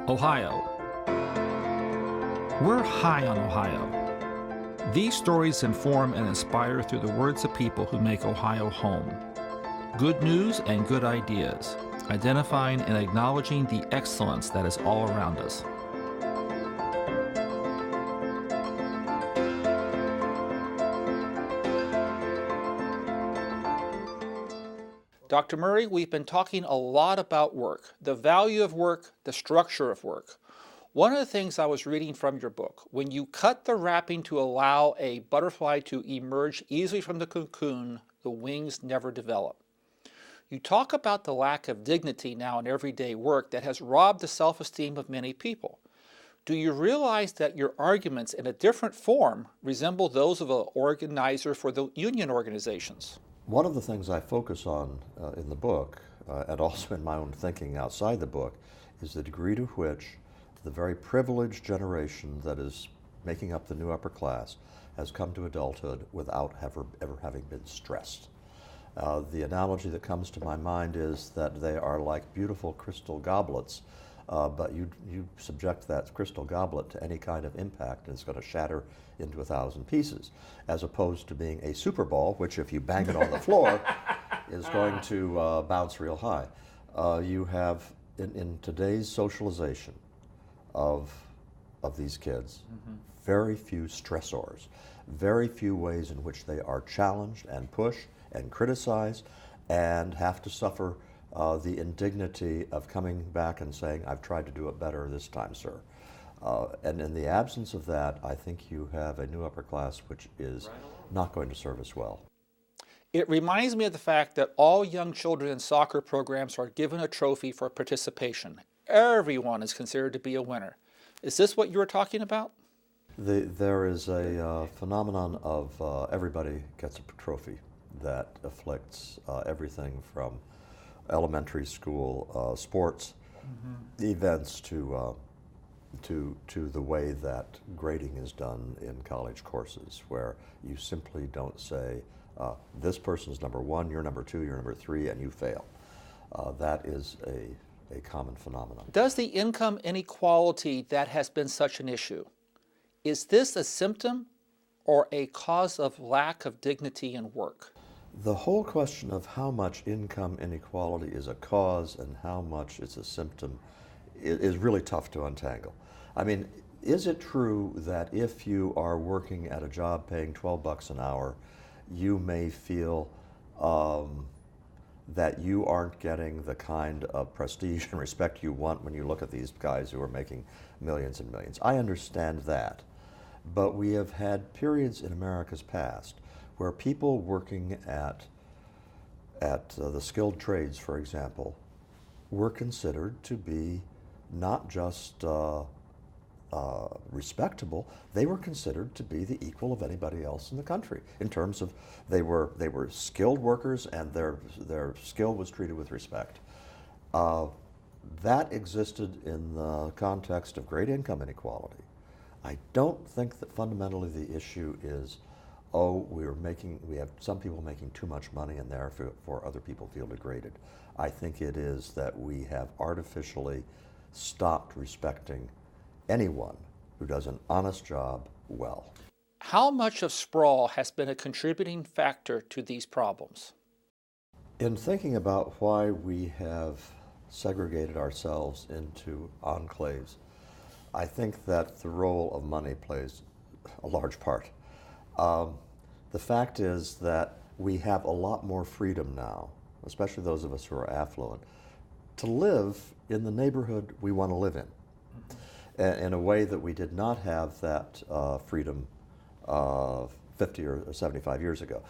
Ohio. We're high on Ohio. These stories inform and inspire through the words of people who make Ohio home. Good news and good ideas, identifying and acknowledging the excellence that is all around us. Dr. Murray, we've been talking a lot about work, the value of work, the structure of work. One of the things I was reading from your book, when you cut the wrapping to allow a butterfly to emerge easily from the cocoon, the wings never develop. You talk about the lack of dignity now in everyday work that has robbed the self-esteem of many people. Do you realize that your arguments in a different form resemble those of an organizer for the union organizations? One of the things I focus on in the book, and also in my own thinking outside the book, is the degree to which the very privileged generation that is making up the new upper class has come to adulthood without ever having been stressed. The analogy that comes to my mind is that they are like beautiful crystal goblets, but you subject that crystal goblet to any kind of impact and it's going to shatter into 1,000 pieces, as opposed to being a super ball, which if you bang it on the floor is going to bounce real high. You have, in today's socialization of these kids, very few stressors, very few ways in which they are challenged and pushed and criticized and have to suffer the indignity of coming back and saying, I've tried to do it better this time, sir. And in the absence of that, I think you have a new upper class which is not going to serve us well. It reminds me of the fact that all young children in soccer programs are given a trophy for participation. Everyone is considered to be a winner. Is this what you were talking about? There is a phenomenon of everybody gets a trophy that afflicts everything from elementary school sports events to the way that grading is done in college courses, where you simply don't say, this person's number one, you're number two, you're number three, and you fail. That is a common phenomenon. Does the income inequality that has been such an issue, is this a symptom or a cause of lack of dignity in work? The whole question of how much income inequality is a cause and how much it's a symptom is really tough to untangle. I mean, is it true that if you are working at a job paying $12 an hour, you may feel that you aren't getting the kind of prestige and respect you want when you look at these guys who are making millions and millions? I understand that, but we have had periods in America's past where people working at the skilled trades, for example, were considered to be not just respectable, they were considered to be the equal of anybody else in the country in terms of they were skilled workers and their skill was treated with respect. That existed in the context of great income inequality. I don't think that fundamentally the issue is, oh, we have some people making too much money and therefore other people feel degraded. I think it is that we have artificially stopped respecting anyone who does an honest job well. How much of sprawl has been a contributing factor to these problems? In thinking about why we have segregated ourselves into enclaves, I think that the role of money plays a large part. The fact is that we have a lot more freedom now, especially those of us who are affluent, to live in the neighborhood we want to live in a way that we did not have that freedom 50 or 75 years ago.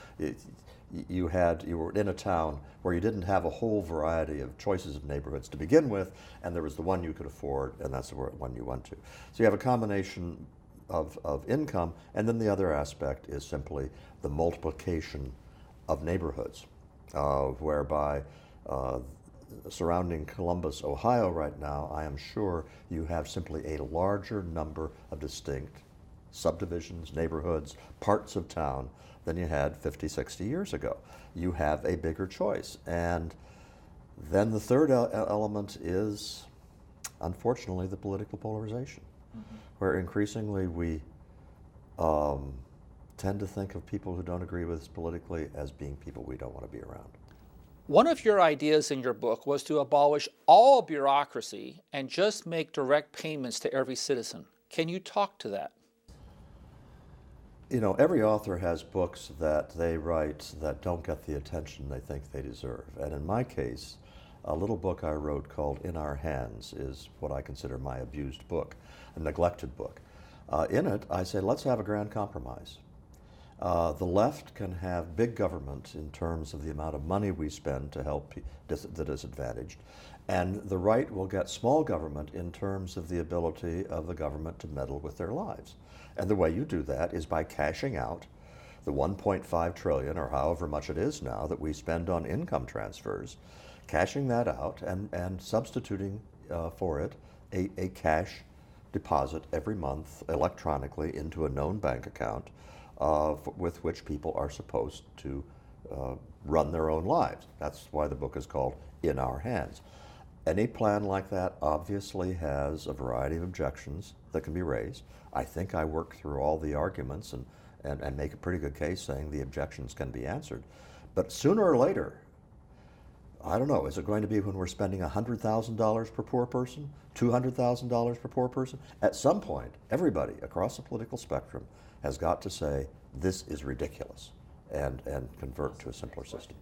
You were in a town where you didn't have a whole variety of choices of neighborhoods to begin with, and there was the one you could afford, and that's the one you went to. So you have a combination of income, and then the other aspect is simply the multiplication of neighborhoods, whereby surrounding Columbus, Ohio right now, I am sure you have simply a larger number of distinct subdivisions, neighborhoods, parts of town than you had 50, 60 years ago. You have a bigger choice. And then the third element is unfortunately, the political polarization, where increasingly we tend to think of people who don't agree with us politically as being people we don't want to be around. One of your ideas in your book was to abolish all bureaucracy and just make direct payments to every citizen. Can you talk to that? You know, every author has books that they write that don't get the attention they think they deserve. And in my case, a little book I wrote called In Our Hands is what I consider my abused book, a neglected book. In it, I say, let's have a grand compromise. The left can have big government in terms of the amount of money we spend to help the disadvantaged, and the right will get small government in terms of the ability of the government to meddle with their lives. And the way you do that is by cashing out the 1.5 trillion, or however much it is now, that we spend on income transfers, cashing that out and substituting for it a cash deposit every month electronically into a known bank account with which people are supposed to run their own lives. That's why the book is called In Our Hands. Any plan like that obviously has a variety of objections that can be raised. I think I work through all the arguments and make a pretty good case saying the objections can be answered. But sooner or later, I don't know, is it going to be when we're spending $100,000 per poor person, $200,000 per poor person? At some point, everybody across the political spectrum has got to say, this is ridiculous, and convert to a simpler system.